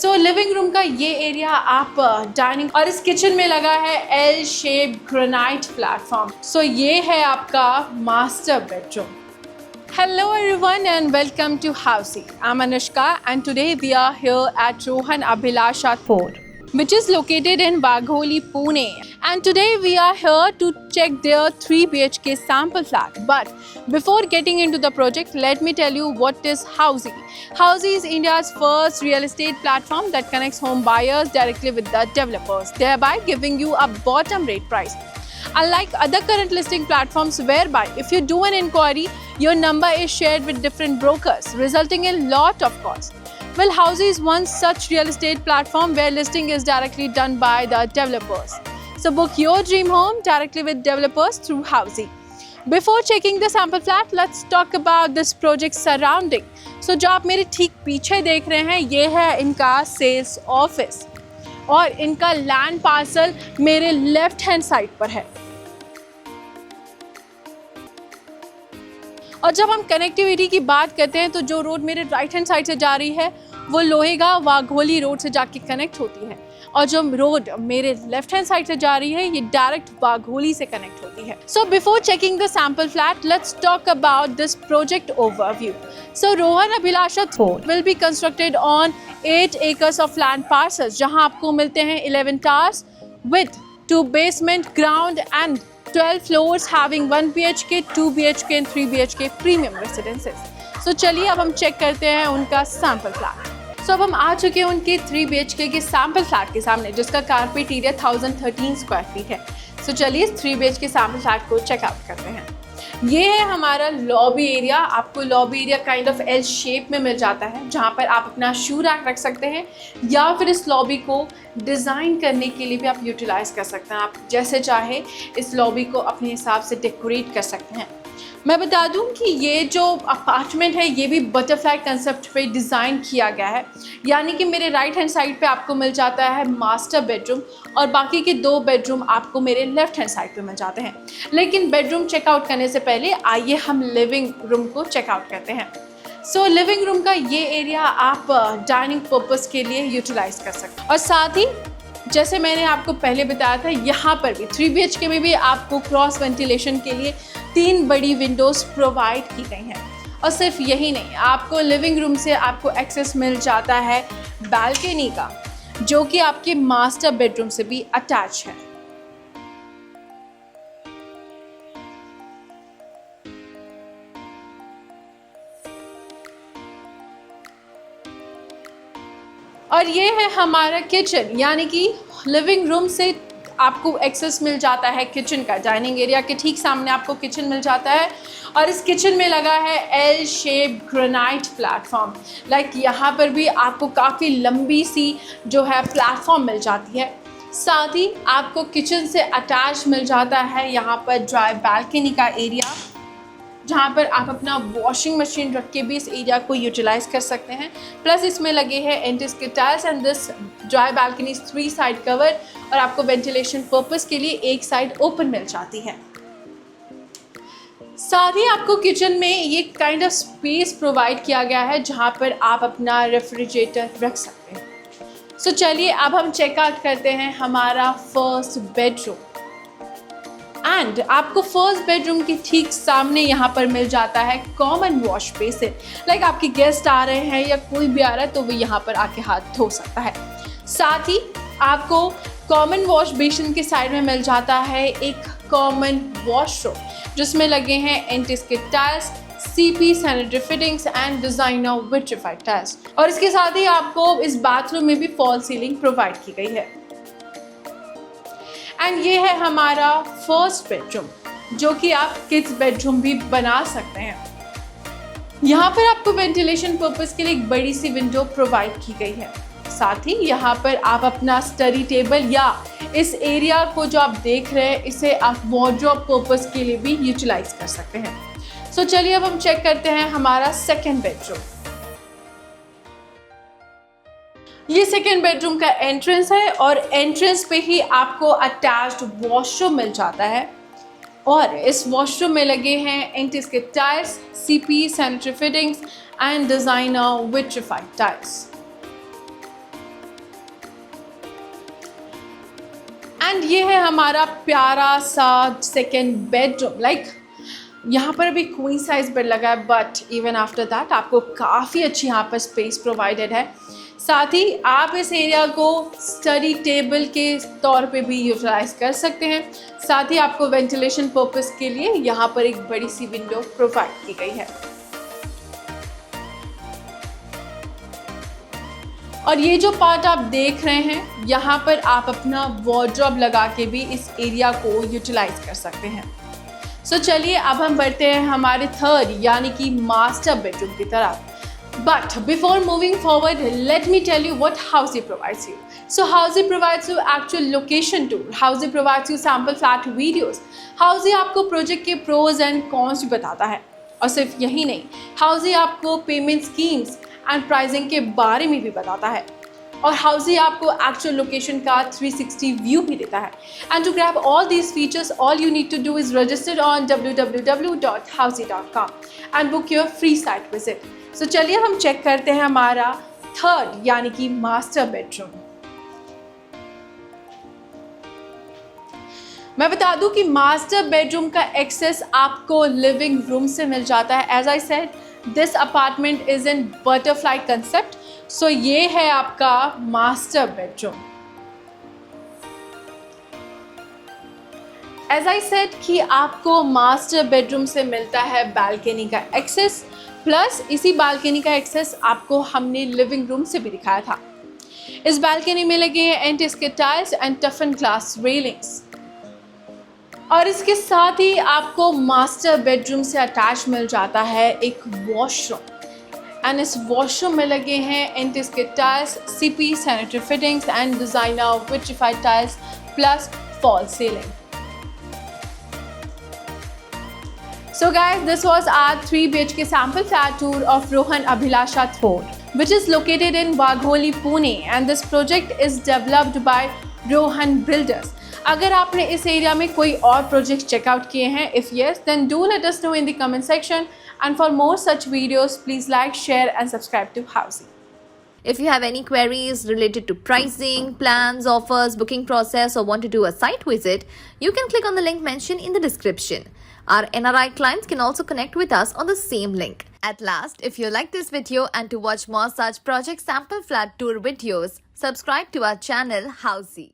सो living room का ये area आप डाइनिंग और इस किचन में लगा है एल शेप ग्रेनाइट प्लेटफॉर्म। सो ये है आपका master bedroom. Hello everyone and welcome to Housey. I'm Anushka and today we are here at Rohan Abhilasha Fort, which is located in Wagholi, Pune. And today we are here to check their 3 BHK sample flat. But before getting into the project, let me tell you what is Housey. Housey is India's first real estate platform that connects home buyers directly with the developers, thereby giving you a bottom rate price. Unlike other current listing platforms whereby if you do an inquiry, your number is shared with different brokers, resulting in lot of costs. Well, Housey is one such real estate platform where listing is directly done by the developers. So book your dream home directly with developers through Housey. Before checking the sample flat, let's talk about this project surrounding. So जो आप मेरे ठीक पीछे देख रहे हैं, ये है इनका सेल्स ऑफिस और इनका लैंड पार्सल मेरे लेफ्ट हैंड साइड पर है। और जब हम कनेक्टिविटी की बात करते हैं तो जो रोड मेरे राइट हैंड साइड से जा रही है वो लोहेगा वाघोली रोड से जाके कनेक्ट होती है, और जो रोड मेरे लेफ्ट हैंड साइड से जा रही है ये डायरेक्ट वाघोली से कनेक्ट होती है। So before checking the sample flat, let's talk about this project overview. So Rohan Abhilasha fort will be constructed on 8 acres of land parcels, जहां आपको मिलते हैं 11 towers with 2 basement, ground and 12 floors having 1 BHK, 2 BHK and 3 BHK premium residences. So चलिए अब हम check करते हैं उनका सैंपल फ्लैट। सो अब हम आ चुके हैं उनके 3 BHK के सैंपल फ्लैट के सामने, जिसका कारपेट एरिया 1013 स्क्वायर फीट है। सो चलिए इस 3 BHK सैंपल फ्लैट को चेकआउट करते हैं। ये है हमारा लॉबी एरिया। आपको lobby area kind of L shape में मिल जाता है, जहाँ पर आप अपना शू रैक रख सकते हैं या फिर इस लॉबी को डिज़ाइन करने के लिए भी आप यूटिलाइज़ कर सकते हैं। आप जैसे चाहे इस लॉबी को अपने हिसाब से डेकोरेट कर सकते हैं। मैं बता दूं कि ये जो अपार्टमेंट है ये भी बटरफ्लाई कंसेप्ट पे डिज़ाइन किया गया है, यानी कि मेरे राइट हैंड साइड पे आपको मिल जाता है मास्टर बेडरूम और बाकी के 2 बेडरूम आपको मेरे लेफ्ट हैंड साइड पे मिल जाते हैं। लेकिन बेडरूम चेकआउट करने से पहले आइए हम लिविंग रूम को चेकआउट करते हैं। सो लिविंग रूम का ये एरिया आप डाइनिंग पर्पज़ के लिए यूटिलाइज़ कर सकते हैं, और साथ ही जैसे मैंने आपको पहले बताया था यहाँ पर भी 3 BHK में भी आपको क्रॉस वेंटिलेशन के लिए 3 बड़ी विंडोज़ प्रोवाइड की गई हैं। और सिर्फ यही नहीं, आपको लिविंग रूम से आपको एक्सेस मिल जाता है बालकनी का, जो कि आपके मास्टर बेडरूम से भी अटैच है। और ये है हमारा किचन, यानी कि लिविंग रूम से आपको एक्सेस मिल जाता है किचन का। डाइनिंग एरिया के ठीक सामने आपको किचन मिल जाता है और इस किचन में लगा है L shape granite platform. Like यहाँ पर भी आपको काफ़ी लंबी सी जो है प्लेटफॉर्म मिल जाती है। साथ ही आपको किचन से अटैच मिल जाता है यहाँ पर ड्राई बालकनी का एरिया, जहाँ पर आप अपना वॉशिंग मशीन रख के भी इस एरिया को यूटिलाइज़ कर सकते हैं। प्लस इसमें लगे हैं एंटिस के tiles and this dry balcony 3 side cover, और आपको वेंटिलेशन पर्पस के लिए एक साइड ओपन मिल जाती है। साथ ही आपको किचन में ये काइंड ऑफ स्पेस प्रोवाइड किया गया है जहाँ पर आप अपना रेफ्रिजरेटर रख सकते हैं। सो चलिए अब हम चेकआउट करते हैं हमारा फर्स्ट बेडरूम। एंड आपको फर्स्ट बेडरूम के ठीक सामने यहाँ पर मिल जाता है कॉमन वॉश बेसिन। लाइक आपके गेस्ट आ रहे हैं या कोई भी आ रहा है तो वो यहाँ पर आके हाथ धो सकता है। साथ ही आपको कॉमन वॉश बेसिन के साइड में मिल जाता है एक कॉमन वॉशरूम, जिसमें लगे हैं antiskid tiles, CP sanitary fittings and designer vitrified tiles. और इसके साथ ही आपको इस बाथरूम में भी फॉल सीलिंग प्रोवाइड की गई है। एंड ये है हमारा फर्स्ट बेडरूम, जो कि आप किड्स बेडरूम भी बना सकते हैं। यहाँ पर आपको वेंटिलेशन पर्पस के लिए एक बड़ी सी विंडो प्रोवाइड की गई है। साथ ही यहाँ पर आप अपना स्टडी टेबल या इस एरिया को जो आप देख रहे हैं इसे आप वार्डरोब पर्पस के लिए भी यूटिलाइज कर सकते हैं। सो चलिए अब हम चेक करते हैं हमारा सेकेंड बेडरूम। ये सेकेंड बेडरूम का एंट्रेंस है और एंट्रेंस पे ही आपको अटैच्ड वॉशरूम मिल जाता है और इस वॉशरूम में लगे हैं antiskid tiles, CP sanitary fittings and designer vitrified tiles. And ये है हमारा प्यारा सा सेकेंड बेडरूम। लाइक यहाँ पर अभी क्वीन साइज बेड लगा है, बट इवन आफ्टर दैट आपको काफ़ी अच्छी यहाँ पर स्पेस प्रोवाइडेड है। साथ ही आप इस एरिया को स्टडी टेबल के तौर पे भी यूटिलाइज कर सकते हैं। साथ ही आपको वेंटिलेशन पर्पस के लिए यहाँ पर एक बड़ी सी विंडो प्रोवाइड की गई है। और ये जो पार्ट आप देख रहे हैं, यहाँ पर आप अपना वार्डरोब लगा के भी इस एरिया को यूटिलाइज कर सकते हैं। सो चलिए अब हम बढ़ते हैं हमारे थर्ड यानी कि मास्टर बेडरूम की तरफ। But before moving forward, let me tell you what Housey provides you. So Housey provides you actual location tour. Housey provides you sample flat videos. Housey आपको प्रोजेक्ट के प्रोज एंड कॉन्स भी बताता है। और सिर्फ यही नहीं, Housey आपको पेमेंट स्कीम्स एंड प्राइसिंग के बारे में भी बताता है। और Housey आपको एक्चुअल लोकेशन का 360 व्यू भी देता है। And to grab all these features, all you need to do is register on www.housey.com and book your free site visit. So चलिए हम चेक करते हैं हमारा थर्ड यानी कि मास्टर बेडरूम। मैं बता दूं कि मास्टर बेडरूम का एक्सेस आपको लिविंग रूम से मिल जाता है। As I said, this apartment is in butterfly concept. So ये है आपका master bedroom. As I said कि आपको मास्टर बेडरूम से मिलता है बालकनी का एक्सेस, प्लस इसी बालकनी का एक्सेस आपको हमने लिविंग रूम से भी दिखाया था। इस बालकनी में लगे हैं anti skid tiles and टफन glass railings. और इसके साथ ही आपको मास्टर बेडरूम से अटैच मिल जाता है एक वॉशरूम। एंड इस वॉशरूम में लगे हैं anti skid tiles, CP sanitary fittings and designer vitrified tiles plus fall ceiling. So guys, this was our 3 BHK sample flat tour of Rohan Abhilasha Road, which is located in Wagholi, Pune, and this project is developed by Rohan Builders. अगर आपने इस area में कोई और project checkout किए हैं, if yes, then do let us know in the comment section. And for more such videos, please like, share, and subscribe to Housey. If you have any queries related to pricing, plans, offers, booking process, or want to do a site visit, you can click on the link mentioned in the description. Our NRI clients can also connect with us on the same link. At last, if you like this video and to watch more such project sample flat tour videos, subscribe to our channel Housey.